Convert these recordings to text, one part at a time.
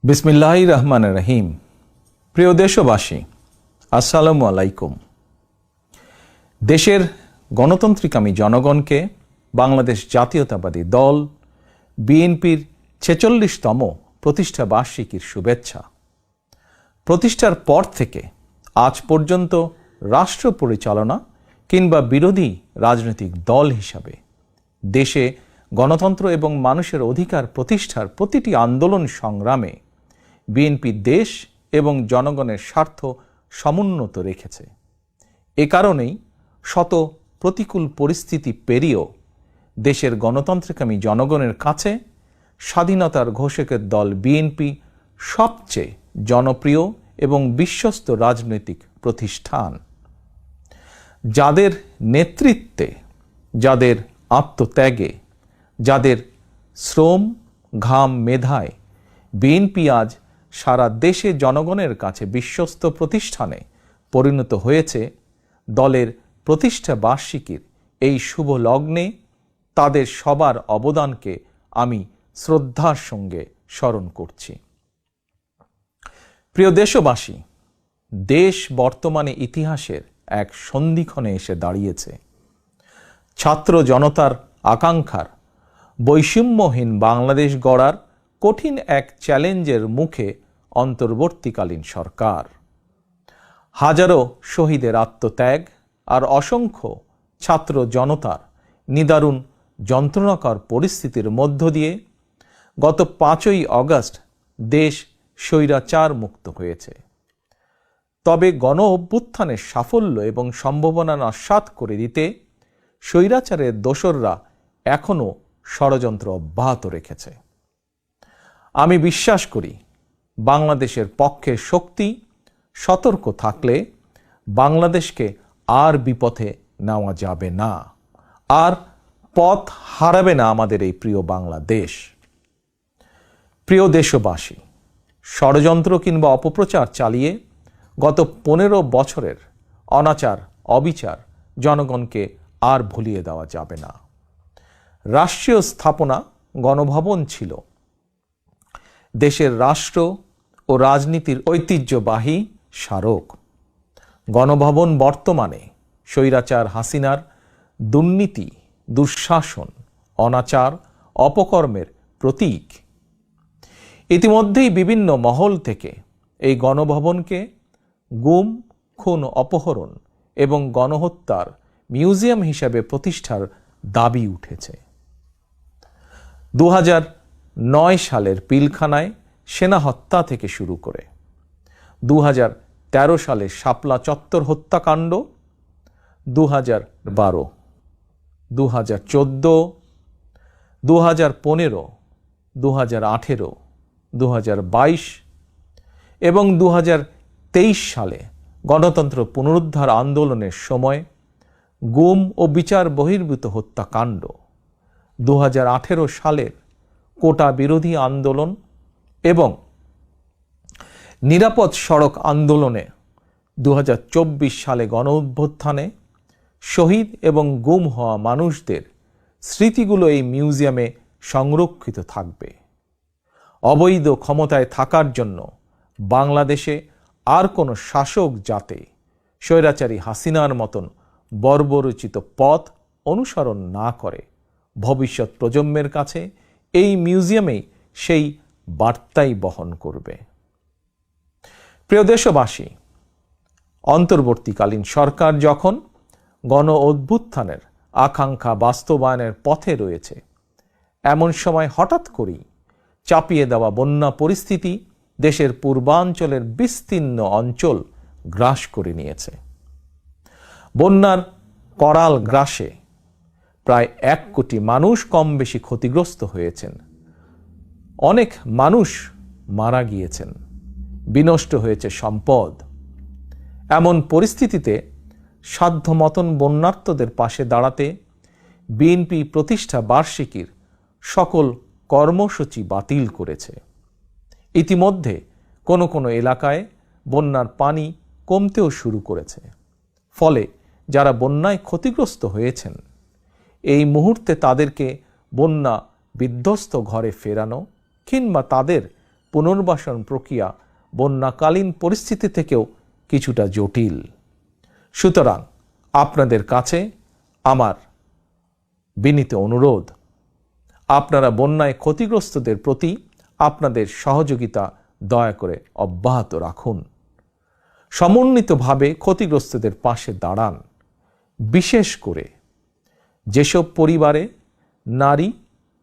বিসমিল্লাহির রহমানির রহিম। প্রিয় দেশবাসী, আসসালামু আলাইকুম। দেশের গণতান্ত্রিকামী জনগণকে বাংলাদেশ জাতীয়তাবাদী দল বিএনপির ৪৬তম প্রতিষ্ঠা বার্ষিকীর শুভেচ্ছা। প্রতিষ্ঠার পর থেকে আজ পর্যন্ত রাষ্ট্র পরিচালনা কিংবা বিরোধী রাজনৈতিক দল হিসাবে দেশে গণতন্ত্র এবং মানুষের অধিকার প্রতিষ্ঠার প্রতিটি আন্দোলন সংগ্রামে বিএনপি দেশ এবং জনগণের স্বার্থ সমুন্নত রেখেছে। এ কারণেই শত প্রতিকূল পরিস্থিতি পেরিয়েও দেশের গণতান্ত্রিকামী জনগণের কাছে স্বাধীনতার ঘোষকের দল বিএনপি সবচেয়ে জনপ্রিয় এবং বিশ্বস্ত রাজনৈতিক প্রতিষ্ঠান। যাদের নেতৃত্বে, যাদের আত্মত্যাগে, যাদের শ্রম, ঘাম, মেধায় বিএনপি আজ সারা দেশে জনগণের কাছে বিশ্বস্ত প্রতিষ্ঠানে পরিণত হয়েছে, দলের প্রতিষ্ঠা বার্ষিকীর এই শুভ লগ্নে তাদের সবার অবদানকে আমি শ্রদ্ধার সঙ্গে স্মরণ করছি। প্রিয় দেশবাসী, দেশ বর্তমানে ইতিহাসের এক সন্ধিক্ষণে এসে দাঁড়িয়েছে। ছাত্র জনতার আকাঙ্ক্ষার বৈষম্যহীন বাংলাদেশ গড়ার কঠিন এক চ্যালেঞ্জের মুখে অন্তর্বর্তীকালীন সরকার। হাজারো শহীদের আত্মত্যাগ আর অসংখ্য ছাত্র জনতার নিদারুণ যন্ত্রণাকর পরিস্থিতির মধ্য দিয়ে গত ৫ই আগস্ট দেশ স্বৈরাচার মুক্ত হয়েছে। তবে গণ অভ্যুত্থানের সাফল্য এবং সম্ভাবনা নস্যাৎ করে দিতে স্বৈরাচারের দোসররা এখনও ষড়যন্ত্র অব্যাহত রেখেছে। আমি বিশ্বাস করি, বাংলাদেশের পক্ষে শক্তি সতর্ক থাকলে বাংলাদেশকে আর বিপথে নেওয়া যাবে না, আর পথ হারাবে না আমাদের এই প্রিয় বাংলাদেশ। প্রিয় দেশবাসী, ষড়যন্ত্র কিংবা অপপ্রচার চালিয়ে গত ১৫ বছরের অনাচার, অবিচার জনগণকে আর ভুলিয়ে দেওয়া যাবে না। রাষ্ট্রীয় স্থাপনা গণভবন ছিল দেশের রাষ্ট্র ও রাজনীতির ঐতিহ্যবাহী স্মারক। গণভবন বর্তমানে স্বৈরাচার হাসিনার দুর্নীতি, দুঃশাসন, অনাচার, অপকর্মের প্রতীক। ইতিমধ্যেই বিভিন্ন মহল থেকে এই গণভবনকে গুম, খুন, অপহরণ এবং গণহত্যার মিউজিয়াম হিসাবে প্রতিষ্ঠার দাবি উঠেছে। ২০০৯ সালের পিলখানায় সেনা হত্যা থেকে শুরু করে ২০১৩ সালের শাপলা চত্বর হত্যাকাণ্ড, ২০১২, ২০১৪, ২০১৫, ২০১৮, ২০২২ এবং ২০২৩ সালে গণতন্ত্র পুনরুদ্ধার আন্দোলনের সময় গুম ও বিচার বহির্ভূত হত্যাকাণ্ড, ২০১৮ সালের কোটা বিরোধী আন্দোলন এবং নিরাপদ সড়ক আন্দোলনে ২০২৪ সালে গণ অভ্যুত্থানে শহীদ এবং গুম হওয়া মানুষদের স্মৃতিগুলো এই মিউজিয়ামে সংরক্ষিত থাকবে। অবৈধ ক্ষমতায় থাকার জন্য বাংলাদেশে আর কোনো শাসক যাতে স্বৈরাচারী হাসিনার মতন বর্বরচিত পথ অনুসরণ না করে, ভবিষ্যৎ প্রজন্মের কাছে এই মিউজিয়ামেই সেই বার্তাই বহন করবে। প্রিয় দেশবাসী, অন্তর্বর্তীকালীন সরকার যখন গণ অভ্যুত্থানের আকাঙ্ক্ষা বাস্তবায়নের পথে রয়েছে, এমন সময় হঠাৎ করেই চাপিয়ে দেওয়া বন্যা পরিস্থিতি দেশের পূর্বাঞ্চলের বিস্তীর্ণ অঞ্চল গ্রাস করে নিয়েছে। বন্যার করাল গ্রাসে প্রায় ১ কোটি মানুষ কম বেশি ক্ষতিগ্রস্ত হয়েছেন। অনেক মানুষ মারা গিয়েছেন, বিনষ্ট হয়েছে সম্পদ। এমন পরিস্থিতিতে সাধ্যমতন বন্যার্তদের পাশে দাঁড়াতে বিএনপি প্রতিষ্ঠা বার্ষিকীর সকল কর্মসূচি বাতিল করেছে। ইতিমধ্যে কোনো কোনো এলাকায় বন্যার পানি কমতেও শুরু করেছে। ফলে যারা বন্যায় ক্ষতিগ্রস্ত হয়েছেন, এই মুহূর্তে তাদেরকে বন্যা বিধ্বস্ত ঘরে ফেরানো কিংবা তাদের পুনর্বাসন প্রক্রিয়া বন্যাকালীন পরিস্থিতি থেকেও কিছুটা জটিল। সুতরাং আপনাদের কাছে আমার বিনীত অনুরোধ, আপনারা বন্যায় ক্ষতিগ্রস্তদের প্রতি আপনাদের সহযোগিতা দয়া করে অব্যাহত রাখুন। সমন্বিতভাবে ক্ষতিগ্রস্তদের পাশে দাঁড়ান। বিশেষ করে যেসব পরিবারে নারী,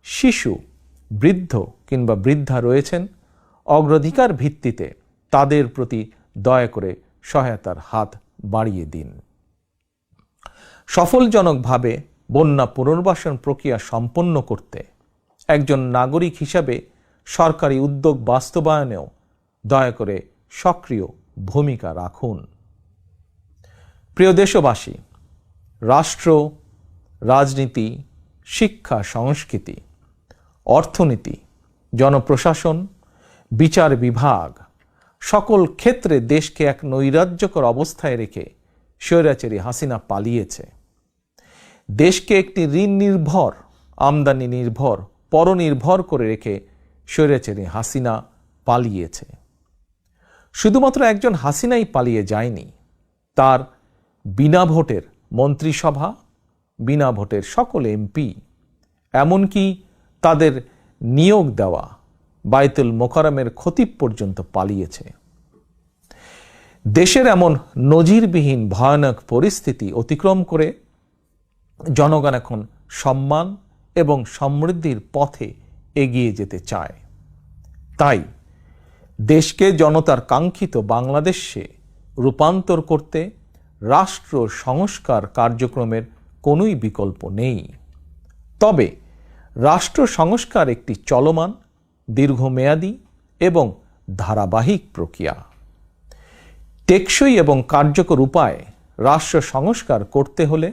শিশু, বৃদ্ধ কিংবা বৃদ্ধা রয়েছেন, অগ্রাধিকার ভিত্তিতে তাদের প্রতি দয়া করে সহায়তার হাত বাড়িয়ে দিন। সফলজনকভাবে বন্যা পুনর্বাসন প্রক্রিয়া সম্পন্ন করতে একজন নাগরিক হিসাবে সরকারি উদ্যোগ বাস্তবায়নেও দয়া করে সক্রিয় ভূমিকা রাখুন। প্রিয় দেশবাসী, রাষ্ট্র, রাজনীতি, শিক্ষা, সংস্কৃতি, অর্থনীতি, জনপ্রশাসন, বিচার বিভাগ সকল ক্ষেত্রে দেশকে এক নৈরাজ্যকর অবস্থায় রেখে স্বৈরাচারী হাসিনা পালিয়েছে। দেশকে একটি ঋণ নির্ভর, আমদানি নির্ভর, পরনির্ভর করে রেখে স্বৈরাচারী হাসিনা পালিয়েছে। শুধুমাত্র একজন হাসিনাই পালিয়ে যায়নি, তার বিনা ভোটের মন্ত্রিসভা, বিনা ভোটের সকল এমপি, এমনকি তাদের নিয়োগ দেওয়া বায়তুল মোকাররমের খতিব পর্যন্ত পালিয়েছে। দেশের এমন নজিরবিহীন ভয়ানক পরিস্থিতি অতিক্রম করে জনগণ এখন সম্মান এবং সমৃদ্ধির পথে এগিয়ে যেতে চায়। তাই দেশকে জনতার কাঙ্ক্ষিত বাংলাদেশে রূপান্তর করতে রাষ্ট্র সংস্কার কার্যক্রমের কোনোই বিকল্প নেই। তবে রাষ্ট্র সংস্কার একটি চলমান, দীর্ঘমেয়াদী এবং ধারাবাহিক প্রক্রিয়া। টেকসই এবং কার্যকর উপায়ে রাষ্ট্র সংস্কার করতে হলে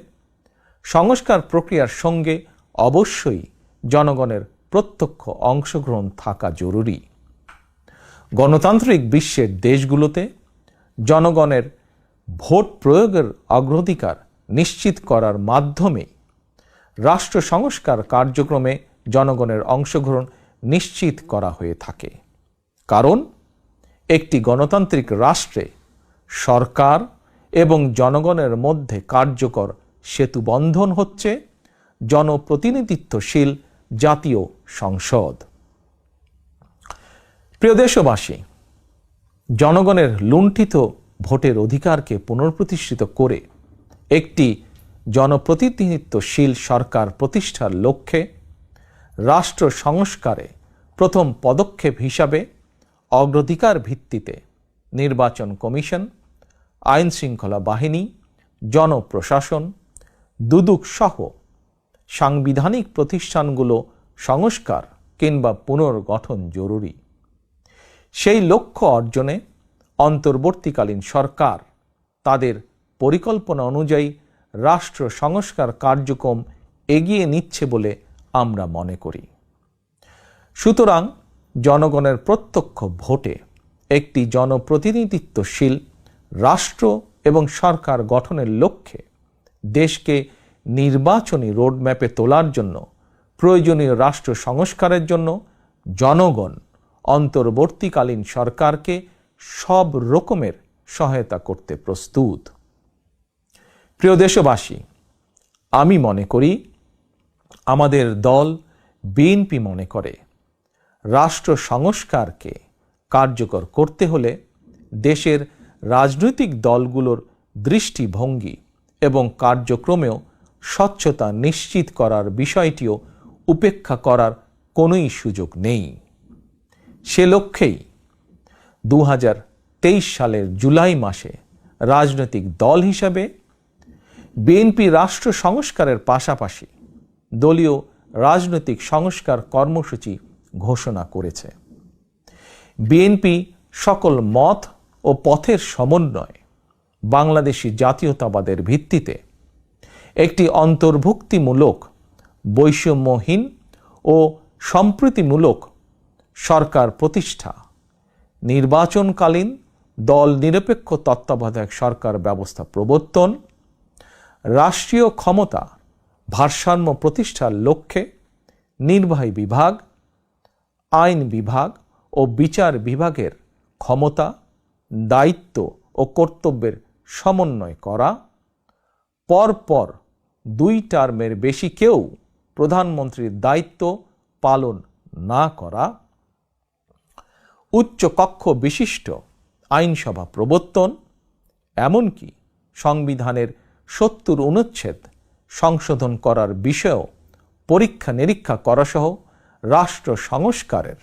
সংস্কার প্রক্রিয়ার সঙ্গে অবশ্যই জনগণের প্রত্যক্ষ অংশগ্রহণ থাকা জরুরি। গণতান্ত্রিক বিশ্বের দেশগুলোতে জনগণের ভোট প্রয়োগের অগ্রাধিকার নিশ্চিত করার মাধ্যমে রাষ্ট্র সংস্কার কার্যক্রমে জনগণের অংশগ্রহণ নিশ্চিত করা হয়ে থাকে। কারণ একটি গণতান্ত্রিক রাষ্ট্রে সরকার এবং জনগণের মধ্যে কার্যকর সেতুবন্ধন হচ্ছে জনপ্রতিনিধিত্বশীল জাতীয় সংসদ। প্রিয় দেশবাসী, জনগণের লুণ্ঠিত ভোটের অধিকারকে পুনঃপ্রতিষ্ঠিত করে একটি জনপ্রতিনিধিত্বশীল সরকার প্রতিষ্ঠার লক্ষ্যে রাষ্ট্র সংস্কারে প্রথম পদক্ষেপ হিসাবে অগ্রাধিকার ভিত্তিতে নির্বাচন কমিশন, আইন শৃঙ্খলা বাহিনী, জনপ্রশাসন, দুদক সহ সাংবিধানিক প্রতিষ্ঠানগুলো সংস্কার কিংবা পুনর্গঠন জরুরি। সেই লক্ষ্য অর্জনে অন্তর্বর্তীকালীন সরকার তাদের পরিকল্পনা অনুযায়ী রাষ্ট্র সংস্কার কার্যক্রম এগিয়ে নিচ্ছে বলে আমরা মনে করি। সুতরাং জনগণের প্রত্যক্ষ ভোটে একটি জনপ্রতিনিধিত্বশীল রাষ্ট্র এবং সরকার গঠনের লক্ষ্যে দেশকে নির্বাচনী রোডম্যাপে তোলার জন্য প্রয়োজনীয় রাষ্ট্র সংস্কারের জন্য জনগণ অন্তর্বর্তীকালীন সরকারকে সব রকমের সহায়তা করতে প্রস্তুত। প্রিয় দেশবাসী, আমি মনে করি, আমাদের দল বিএনপি মনে করে, রাষ্ট্র সংস্কারকে কার্যকর করতে হলে দেশের রাজনৈতিক দলগুলোর দৃষ্টিভঙ্গি এবং কার্যক্রমেও স্বচ্ছতা নিশ্চিত করার বিষয়টিও উপেক্ষা করার কোনোই সুযোগ নেই। সে লক্ষ্যেই 2023 সালের জুলাই মাসে রাজনৈতিক দল হিসাবে বিএনপি রাষ্ট্র সংস্কারের পাশাপাশি দলীয় রাজনৈতিক সংস্কার কর্মসূচি ঘোষণা করেছে। বিএনপি সকল মত ও পথের সমন্বয়ে বাংলাদেশি জাতীয়তাবাদের ভিত্তিতে একটি অন্তর্ভুক্তিমূলক, বৈষম্যহীন ও সম্প্রীতিমূলক সরকার প্রতিষ্ঠা, নির্বাচনকালীন দল নিরপেক্ষ তত্ত্বাবধায়ক সরকার ব্যবস্থা প্রবর্তন, রাষ্ট্রীয় ক্ষমতা ভারসাম্য প্রতিষ্ঠার লক্ষ্যে নির্বাহী বিভাগ, আইন বিভাগ ও বিচার বিভাগের ক্ষমতা, দায়িত্ব ও কর্তব্যের সমন্বয় করা, পরপর 2 টার্মের বেশি কেউ প্রধানমন্ত্রীর দায়িত্ব পালন না করা, উচ্চ কক্ষ বিশিষ্ট আইনসভা প্রবর্তন, এমনকি সংবিধানের 70 অনুচ্ছেদ সংশোধন করার বিষয়েও পরীক্ষা নিরীক্ষা করাসহ রাষ্ট্র সংস্কারের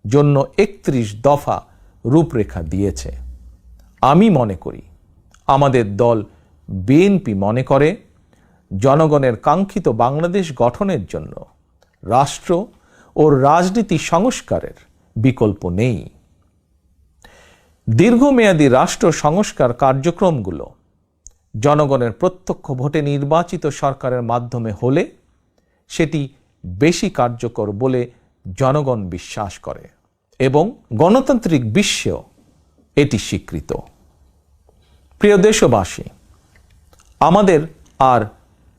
জন্য 31 দফা রূপরেখা দিয়েছে। আমি মনে করি, আমাদের দল বিএনপি মনে করে, জনগণের কাঙ্ক্ষিত বাংলাদেশ গঠনের জন্য রাষ্ট্র ও রাজনীতি সংস্কারের বিকল্প নেই। দীর্ঘমেয়াদী রাষ্ট্র সংস্কার কার্যক্রমগুলো জনগণের প্রত্যক্ষ ভোটে নির্বাচিত সরকারের মাধ্যমে হলে সেটি বেশি কার্যকর বলে জনগণ বিশ্বাস করে এবং গণতান্ত্রিক বিশ্বেও এটি স্বীকৃত। প্রিয় দেশবাসী, আমাদের আর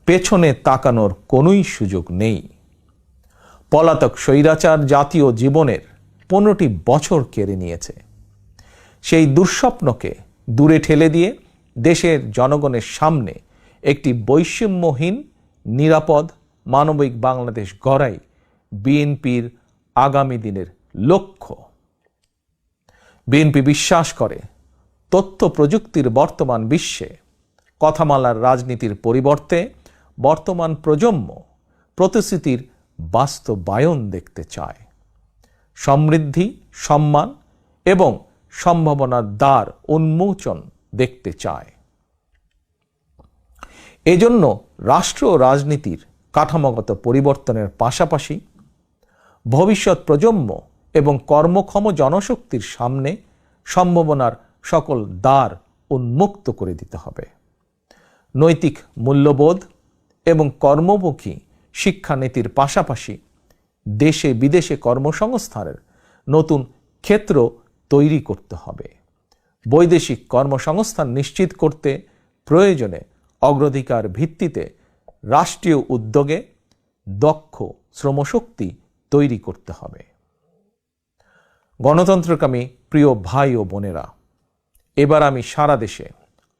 পেছনে তাকানোর কোনোই সুযোগ নেই। পলাতক স্বৈরাচার জাতীয় জীবনের 15টি বছর কেড়ে নিয়েছে। সেই দুঃস্বপ্নকে দূরে ঠেলে দিয়ে দেশের জনগণের সামনে একটি বৈষম্যহীন, নিরাপদ, মানবিক বাংলাদেশ গড়াই বিএনপির আগামী দিনের লক্ষ্য। বিএনপি বিশ্বাস করে, তথ্য প্রযুক্তির বর্তমান বিশ্বে কথামালার রাজনীতির পরিবর্তে বর্তমান প্রজন্ম প্রতিশ্রুতির বাস্তবায়ন দেখতে চায়। সমৃদ্ধি, সম্মান এবং সম্ভাবনার দ্বার উন্মোচন দেখতে চায়। এজন্য রাষ্ট্র ও রাজনীতির কাঠামোগত পরিবর্তনের পাশাপাশি ভবিষ্যৎ প্রজন্ম এবং কর্মক্ষম জনশক্তির সামনে সম্ভাবনার সকল দ্বার উন্মুক্ত করে দিতে হবে। নৈতিক মূল্যবোধ এবং কর্মমুখী শিক্ষানীতির পাশাপাশি দেশে বিদেশে কর্মসংস্থানের নতুন ক্ষেত্র তৈরি করতে হবে। বৈদেশিক কর্মসংস্থান নিশ্চিত করতে প্রয়োজনে অগ্রাধিকার ভিত্তিতে রাষ্ট্রীয় উদ্যোগে দক্ষ শ্রমশক্তি তৈরি করতে হবে। গণতন্ত্রকামী প্রিয় ভাই ও বোনেরা, এবার আমি সারা দেশে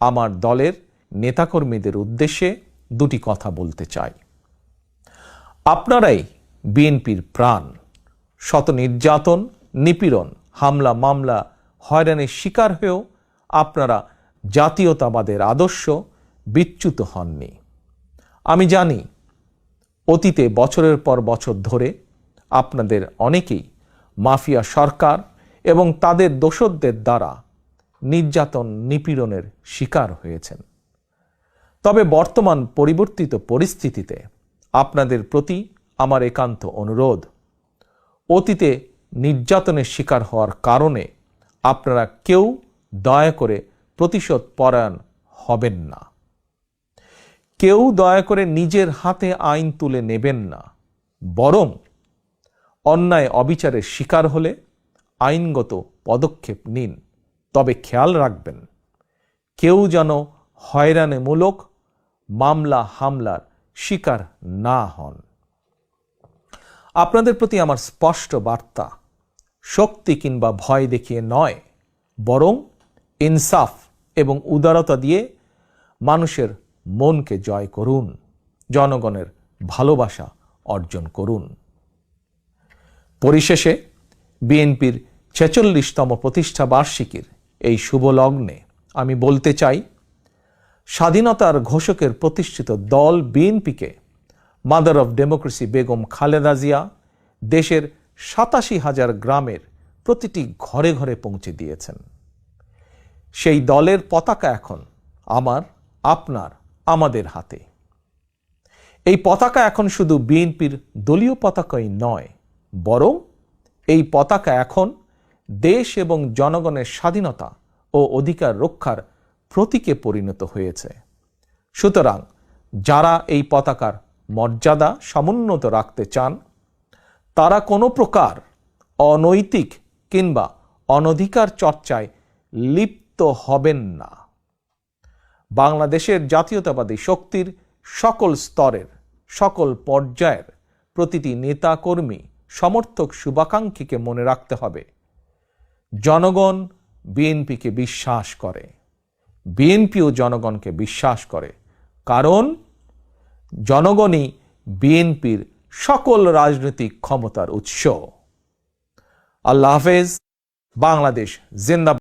আমার দলের নেতাকর্মীদের উদ্দেশ্যে 2টি কথা বলতে চাই। আপনারাই বিএনপির প্রাণ। শত নির্যাতন, নিপীড়ন, হামলা, মামলা, হয়রানির শিকার হয়েও আপনারা জাতীয়তাবাদের আদর্শ বিচ্যুত হননি। আমি জানি, অতীতে বছরের পর বছর ধরে আপনাদের অনেকেই মাফিয়া সরকার এবং তাদের দোসরদের দ্বারা নির্যাতন, নিপীড়নের শিকার হয়েছেন। তবে বর্তমান পরিবর্তিত পরিস্থিতিতে আপনাদের প্রতি আমার একান্ত অনুরোধ, অতীতে নির্যাতনের শিকার হওয়ার কারণে আপনারা কেউ দয়া করে প্রতিশোধ পরায়ণ হবেন না। কেউ দয়া করে নিজের হাতে আইন তুলে নেবেন না। বরং অন্যায় অবিচারের শিকার হলে আইনগত পদক্ষেপ নিন। তবে খেয়াল রাখবেন, কেউ যেন হয়রানিমূলক মামলা হামলার শিকার না হন। আপনাদের প্রতি আমার স্পষ্ট বার্তা, শক্তি কিংবা ভয় দেখিয়ে নয়, বরং ইনসাফ এবং উদারতা দিয়ে মানুষের মনকে জয় করুন, জনগণের ভালোবাসা অর্জন করুন। পরিশেষে বিএনপির 46তম প্রতিষ্ঠা বার্ষিকীর এই শুভ লগ্নে আমি বলতে চাই, স্বাধীনতার ঘোষকের প্রতিষ্ঠিত দল বিএনপিকে mother of democracy Begum Khaleda Zia দেশের 87,000 গ্রামের প্রতিটি ঘরে ঘরে পৌঁছে দিয়েছেন। সেই দলের পতাকা এখন আমার, আপনার, আমাদের হাতে। এই পতাকা এখন শুধু বিএনপির দলীয় পতাকাই নয়, বরং এই পতাকা এখন দেশ এবং জনগণের স্বাধীনতা ও অধিকার রক্ষার প্রতীকে পরিণত হয়েছে। সুতরাং যারা এই পতাকার মর্যাদা সমুন্নত রাখতে চান, তারা কোনো প্রকার অনৈতিক কিংবা অনধিকার চর্চায় লিপ্ত হবেন না। বাংলাদেশের জাতীয়তাবাদী শক্তির সকল স্তরের, সকল পর্যায়ের প্রতিটি নেতা কর্মী, সমর্থক, শুভাকাঙ্ক্ষীকে মনে রাখতে হবে, জনগণ বিএনপিকে বিশ্বাস করে, বিএনপিও জনগণকে বিশ্বাস করে, কারণ জনগণই বিএনপির সকল রাজনৈতিক ক্ষমতার উৎস। আল্লাহ হাফেজ। বাংলাদেশ জিন্দাবাদ।